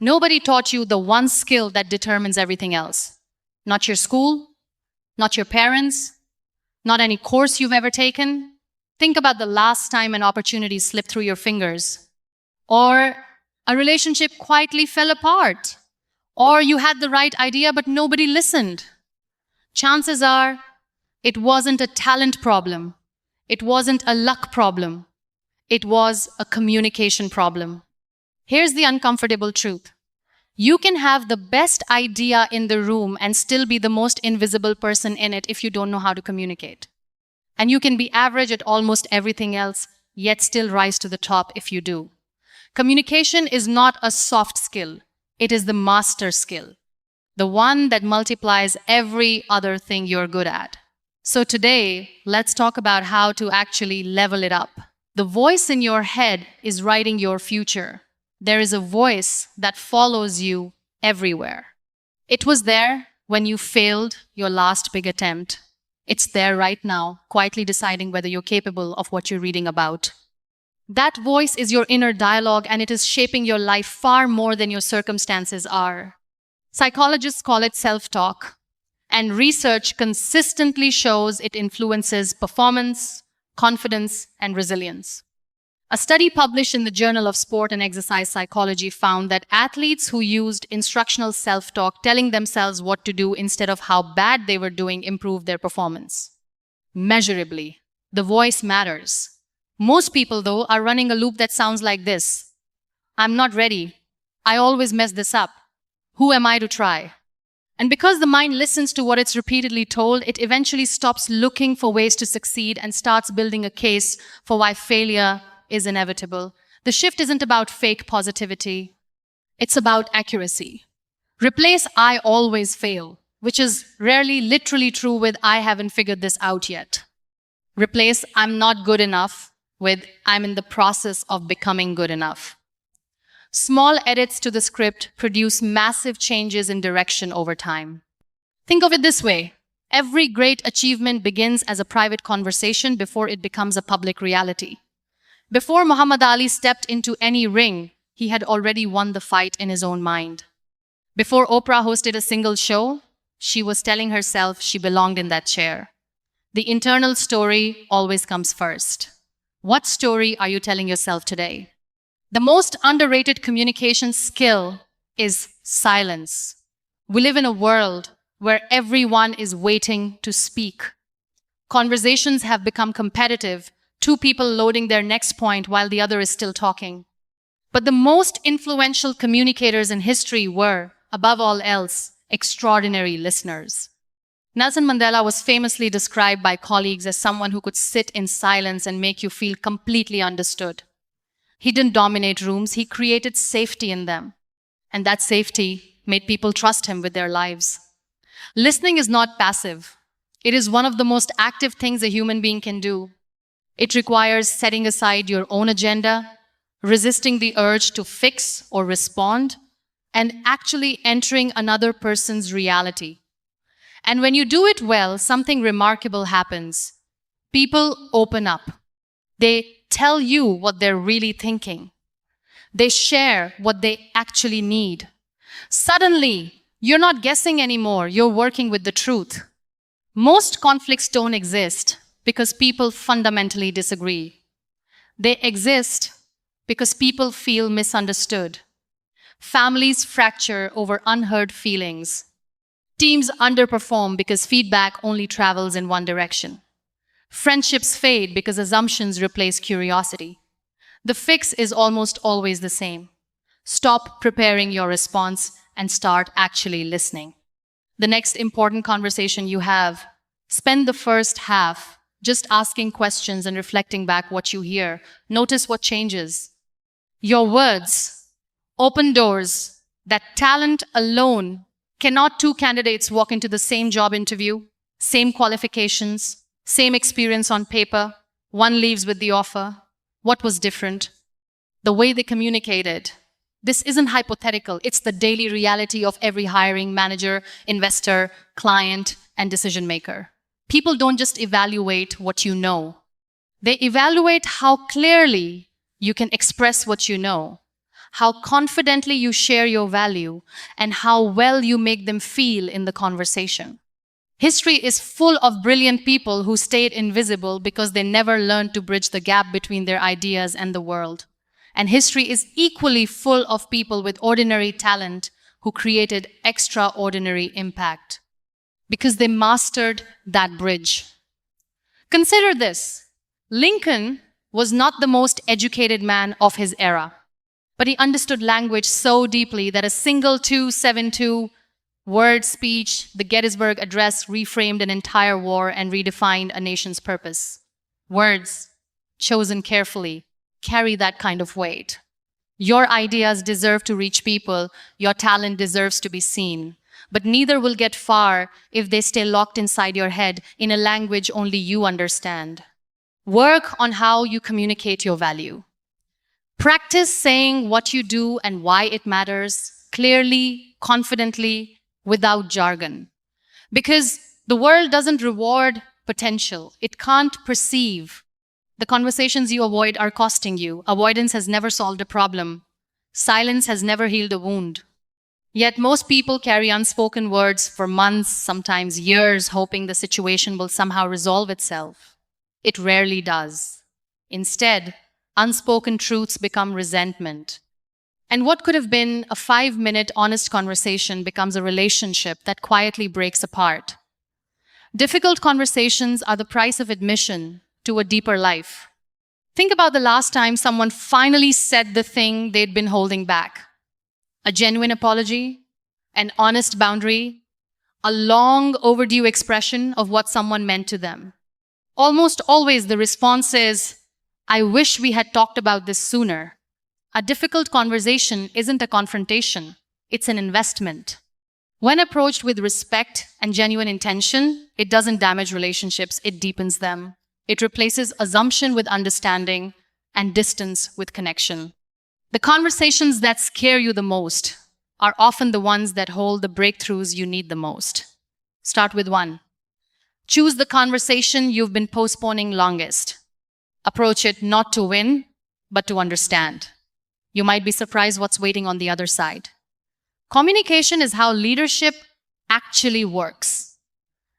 Nobody taught you the one skill that determines everything else. Not your school, not your parents, not any course you've ever taken. Think about the last time an opportunity slipped through your fingers, or a relationship quietly fell apart, or you had the right idea but nobody listened. Chances are it wasn't a talent problem. It wasn't a luck problem. It was a communication problem. Here's the uncomfortable truth. You can have the best idea in the room and still be the most invisible person in it if you don't know how to communicate. And you can be average at almost everything else, yet still rise to the top if you do. Communication is not a soft skill. It is the master skill, the one that multiplies every other thing you're good at. So today, let's talk about how to actually level it up. The voice in your head is writing your future. There is a voice that follows you everywhere. It was there when you failed your last big attempt. It's there right now, quietly deciding whether you're capable of what you're reading about. That voice is your inner dialogue, and it is shaping your life far more than your circumstances are. Psychologists call it self-talk, and research consistently shows it influences performance, confidence, and resilience. A study published in the Journal of Sport and Exercise Psychology found that athletes who used instructional self-talk, telling themselves what to do instead of how bad they were doing, improved their performance. Measurably, the voice matters. Most people, though, are running a loop that sounds like this. I'm not ready. I always mess this up. Who am I to try? And because the mind listens to what it's repeatedly told, it eventually stops looking for ways to succeed and starts building a case for why failure is inevitable. The shift isn't about fake positivity. It's about accuracy. Replace "I always fail," which is rarely literally true, with "I haven't figured this out yet." Replace "I'm not good enough" with "I'm in the process of becoming good enough." Small edits to the script produce massive changes in direction over time. Think of it this way. Every great achievement begins as a private conversation before it becomes a public reality. Before Muhammad Ali stepped into any ring, he had already won the fight in his own mind. Before Oprah hosted a single show, she was telling herself she belonged in that chair. The internal story always comes first. What story are you telling yourself today? The most underrated communication skill is silence. We live in a world where everyone is waiting to speak. Conversations have become competitive, two people loading their next point while the other is still talking. But the most influential communicators in history were, above all else, extraordinary listeners. Nelson Mandela was famously described by colleagues as someone who could sit in silence and make you feel completely understood. He didn't dominate rooms, he created safety in them. And that safety made people trust him with their lives. Listening is not passive. It is one of the most active things a human being can do. It requires setting aside your own agenda, resisting the urge to fix or respond, and actually entering another person's reality. And when you do it well, something remarkable happens. People open up. They tell you what they're really thinking. They share what they actually need. Suddenly, you're not guessing anymore, you're working with the truth. Most conflicts don't exist because people fundamentally disagree. They exist because people feel misunderstood. Families fracture over unheard feelings. Teams underperform because feedback only travels in one direction. Friendships fade because assumptions replace curiosity. The fix is almost always the same. Stop preparing your response and start actually listening. The next important conversation you have, spend the first half just asking questions and reflecting back what you hear. Notice what changes. Your words open doors that talent alone cannot. Two candidates walk into the same job interview, same qualifications, same experience on paper. One leaves with the offer. What was different? The way they communicated. This isn't hypothetical. It's the daily reality of every hiring manager, investor, client, and decision maker. People don't just evaluate what you know. They evaluate how clearly you can express what you know, how confidently you share your value, and how well you make them feel in the conversation. History is full of brilliant people who stayed invisible because they never learned to bridge the gap between their ideas and the world. And history is equally full of people with ordinary talent who created extraordinary impact because they mastered that bridge. Consider this. Lincoln was not the most educated man of his era, but he understood language so deeply that a single 272 word speech, the Gettysburg Address, reframed an entire war and redefined a nation's purpose. Words, chosen carefully, carry that kind of weight. Your ideas deserve to reach people, your talent deserves to be seen. But neither will get far if they stay locked inside your head in a language only you understand. Work on how you communicate your value. Practice saying what you do and why it matters, clearly, confidently, without jargon. Because the world doesn't reward potential, it can't perceive. The conversations you avoid are costing you. Avoidance has never solved a problem. Silence has never healed a wound. Yet most people carry unspoken words for months, sometimes years, hoping the situation will somehow resolve itself. It rarely does. Instead, unspoken truths become resentment. And what could have been a 5-minute honest conversation becomes a relationship that quietly breaks apart. Difficult conversations are the price of admission to a deeper life. Think about the last time someone finally said the thing they'd been holding back. A genuine apology, an honest boundary, a long overdue expression of what someone meant to them. Almost always the response is, "I wish we had talked about this sooner." A difficult conversation isn't a confrontation, it's an investment. When approached with respect and genuine intention, it doesn't damage relationships, it deepens them. It replaces assumption with understanding and distance with connection. The conversations that scare you the most are often the ones that hold the breakthroughs you need the most. Start with one. Choose the conversation you've been postponing longest. Approach it not to win, but to understand. You might be surprised what's waiting on the other side. Communication is how leadership actually works.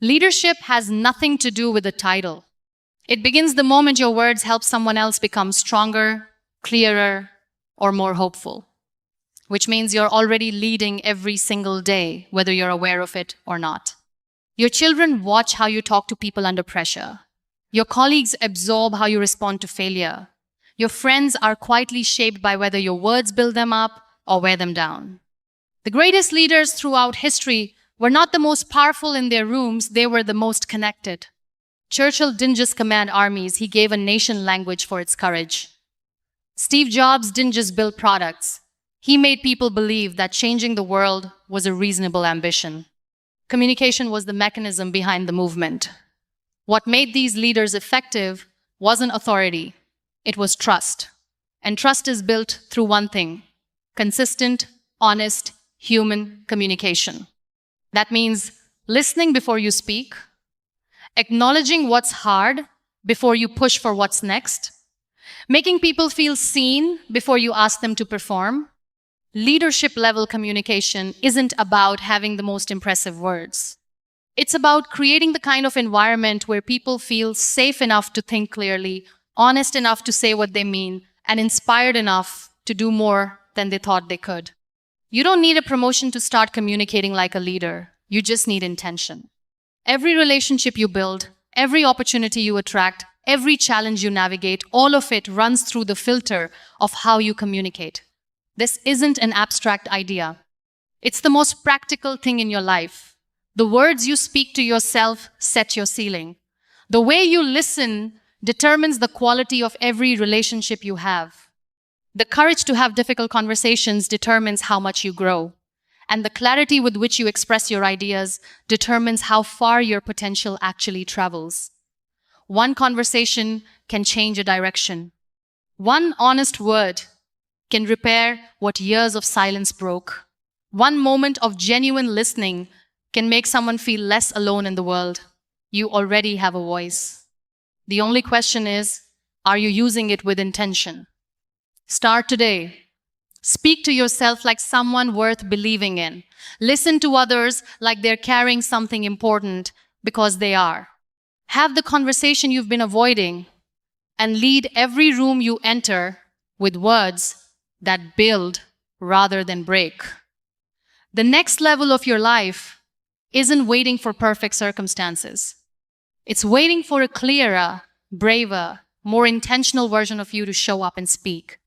Leadership has nothing to do with the title. It begins the moment your words help someone else become stronger, clearer, or more hopeful, which means you're already leading every single day, whether you're aware of it or not. Your children watch how you talk to people under pressure. Your colleagues absorb how you respond to failure. Your friends are quietly shaped by whether your words build them up or wear them down. The greatest leaders throughout history were not the most powerful in their rooms, they were the most connected. Churchill didn't just command armies, he gave a nation language for its courage. Steve Jobs didn't just build products, he made people believe that changing the world was a reasonable ambition. Communication was the mechanism behind the movement. What made these leaders effective wasn't authority, it was trust. And trust is built through one thing: consistent, honest, human communication. That means listening before you speak, acknowledging what's hard before you push for what's next, making people feel seen before you ask them to perform. Leadership level communication isn't about having the most impressive words. It's about creating the kind of environment where people feel safe enough to think clearly, honest enough to say what they mean, and inspired enough to do more than they thought they could. You don't need a promotion to start communicating like a leader. You just need intention. Every relationship you build, every opportunity you attract, every challenge you navigate, all of it runs through the filter of how you communicate. This isn't an abstract idea. It's the most practical thing in your life. The words you speak to yourself set your ceiling. The way you listen determines the quality of every relationship you have. The courage to have difficult conversations determines how much you grow. And the clarity with which you express your ideas determines how far your potential actually travels. One conversation can change a direction. One honest word can repair what years of silence broke. One moment of genuine listening can make someone feel less alone in the world. You already have a voice. The only question is, are you using it with intention? Start today. Speak to yourself like someone worth believing in. Listen to others like they're carrying something important, because they are. Have the conversation you've been avoiding, and lead every room you enter with words that build rather than break. The next level of your life isn't waiting for perfect circumstances. It's waiting for a clearer, braver, more intentional version of you to show up and speak.